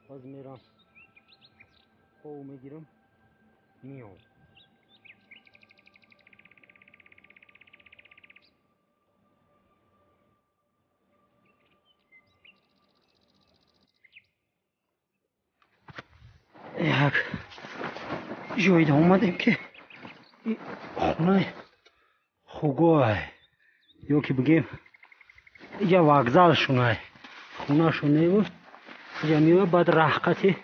باز میرم پاو میگیرم میام. یک جایی اومدیم که این خونه خوگاه یا که بگیم یه وокзал شونه خونه شونه بود. اینجا میوه بعد رحقتی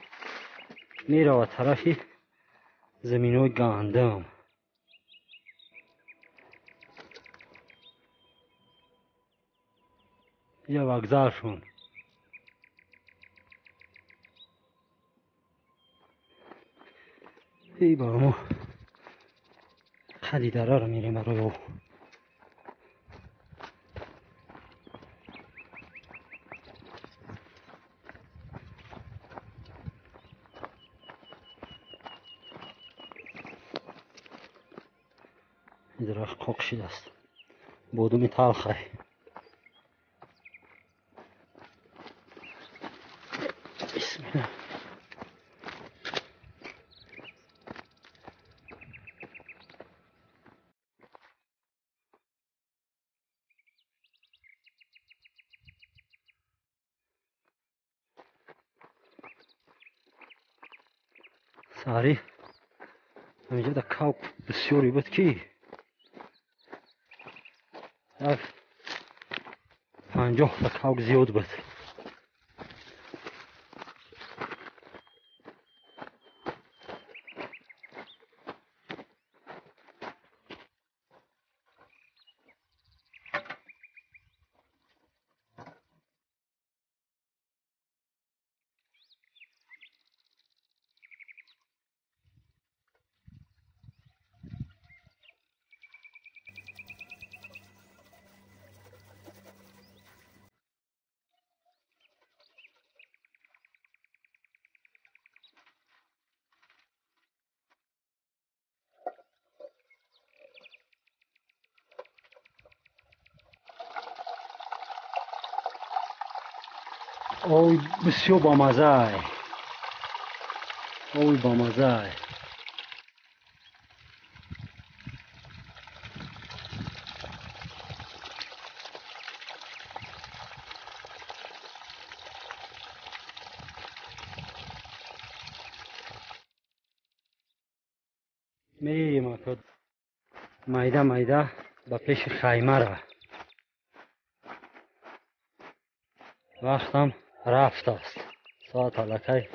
میره و طرفی زمین های گندم. یه وокзал شون ای با ما خدی دره رو میریم برای او. این درخت قاقشید است بادومی تلخه. بسم الله. ساری همینجا در کوک بسیاری بود که یک 50 تا کوک زیاد بود. اوی بسیار بامزه. اوی بامزه. میریم اکد میده میده به پیش خیمه را. وقتم رفت است. ساعت الکی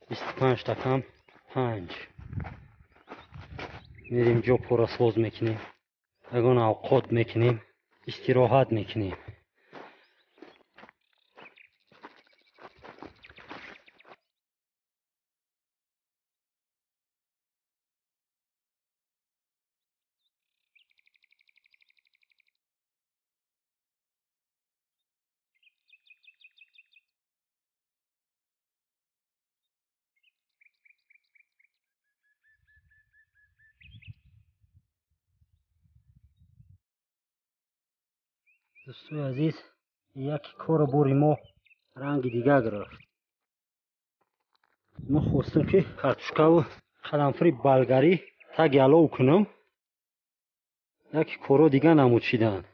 25 تا کم 5. میریم جو پورا سوز میکنیم. اگون اوقات میکنیم. استراحت میکنیم. دوستوی عزیز یک کار بوری ما رنگ دیگه گرفت. ما خواستم که کارتوشکا و قرنفری بلگری تگ علو کنم. یک کارو دیگه نمود شدن.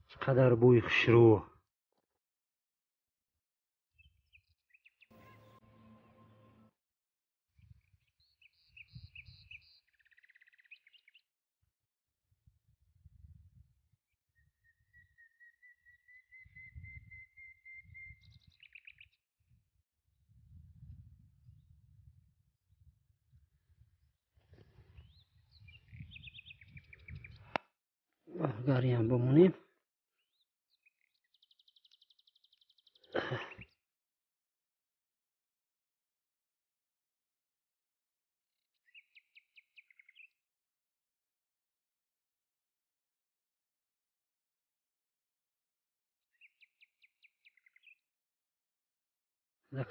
چقدر بوی خوشرو. بالگری هم بمونیم.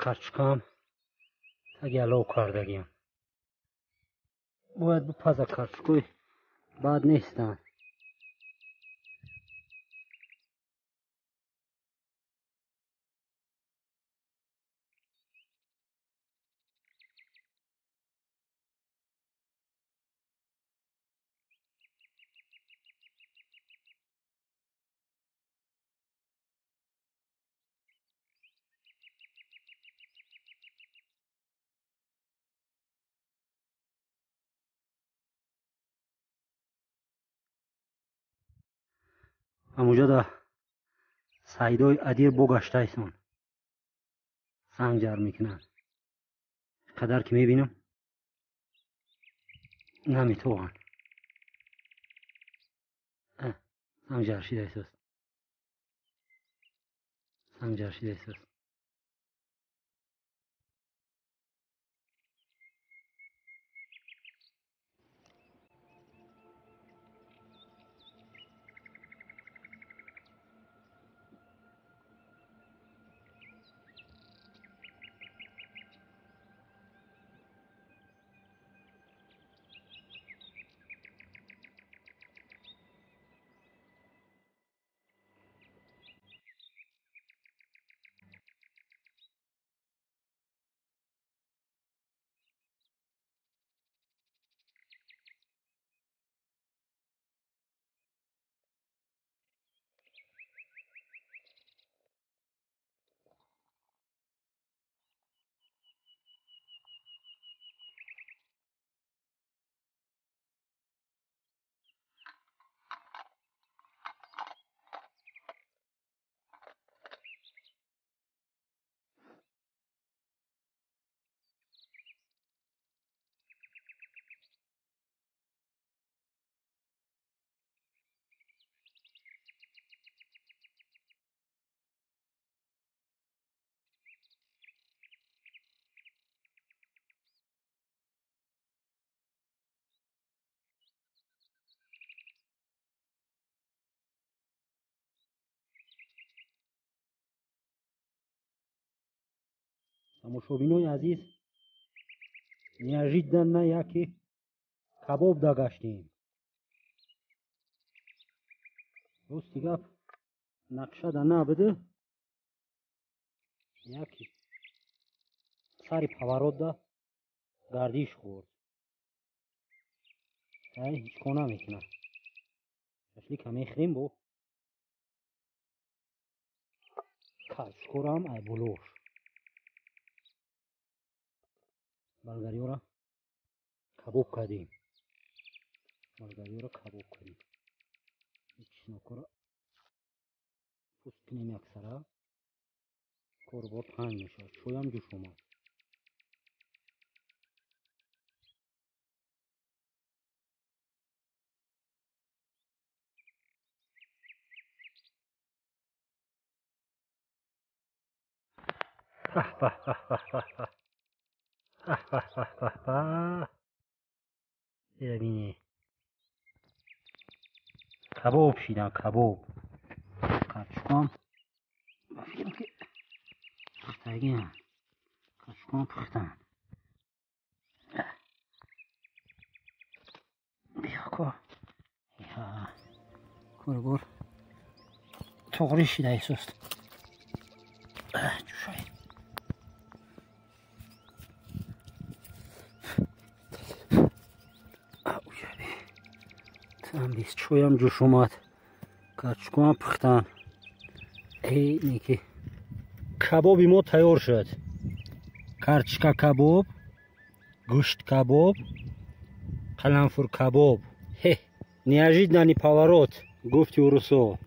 карчукам таги алов кардагим. бояд бипаза карчукои бад нестанд. амуҷо да сайдои адир богаштаисон санг ҷар мекунанд. қадар ки мебинам наметавонанд. санг ҷар шидаисост. санг ҷар шидаисост. тамошобинои азиз, неожиданно яке кабоб дагаштем. рости гап нақша да набуду, яке сари паворот да гардиш хӯрд. ҳеҷ кор намекунам. шашлика мехӯрем бо карчукорам ай булош. болгариёро кабоб кардем. чеснокро пуст кунем яксара. кор бор панҷ мешавад. чоям ҷӯш омад. ببینی کباب شیدم. کباب کچکام فکرم که پختگی هم کچکام پختن. بیا کار کار توغری شیده ایسوست. جوشایی بیست چویم جوش اومد. کچکو هم پختن. اینی که کبابی ما تیار شد. کرچکا کباب، گوشت کباب، قلنفر کباب. неожиданный поворот گفتی ورسو.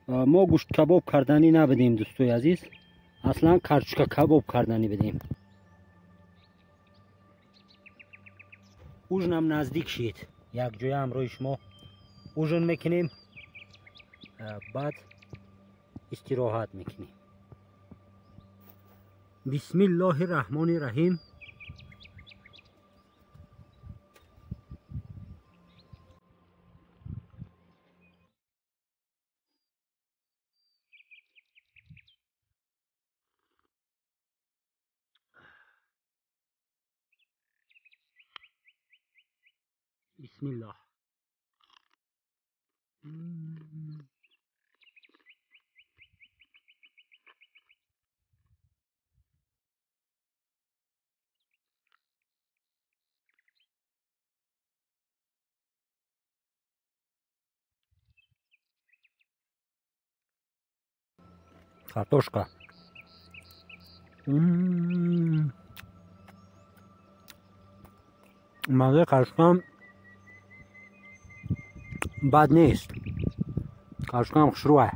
ما گوشت کباب کردنی نبودیم دوستوی عزیز. اصلا کرچکا کباب کردنی بدیم. اوجنم نزدیک شید. یک جای همراه شما اوجن میکنیم. بعد استراحت میکنیم. بسم الله الرحمن الرحیم. بسم الله. Картошка. مزه کاشکم بد نیست. کاشکم خوشروه.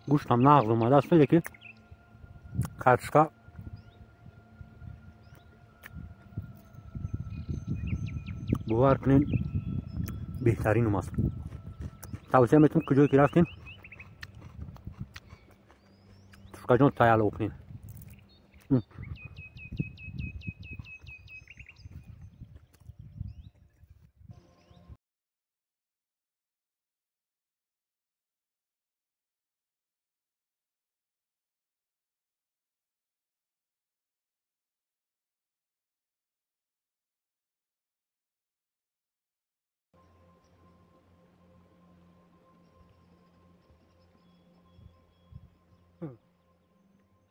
گوشتم نغز اومده است ولی که کاشکا باور کنین بهترین اومد. توصیه میتونم کجایی که رفتین تشکا جان تایالا بکنین.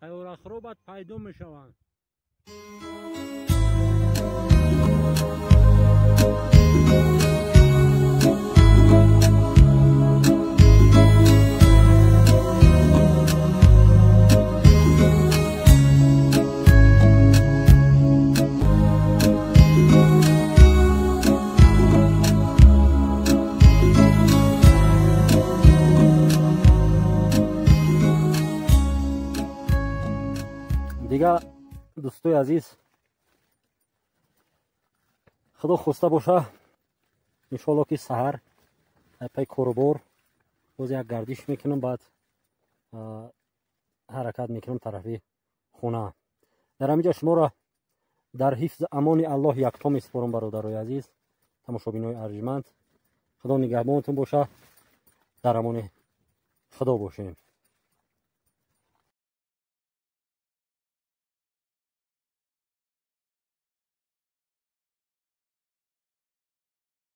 حیوانات رو باید پیدا میشوند. دیگه دوستای عزیز خدا خواسته باشه انشالله که سحر پای کاروبار باز یک گردش میکنم، بعد حرکت میکنم طرفی خونه. در همینجا شما را در حفظ امان الله یکتا میسپارم برادرای عزیز، تماشابینای ارجمند. خدا نگهبانتون باشه، در امان خدا باشین.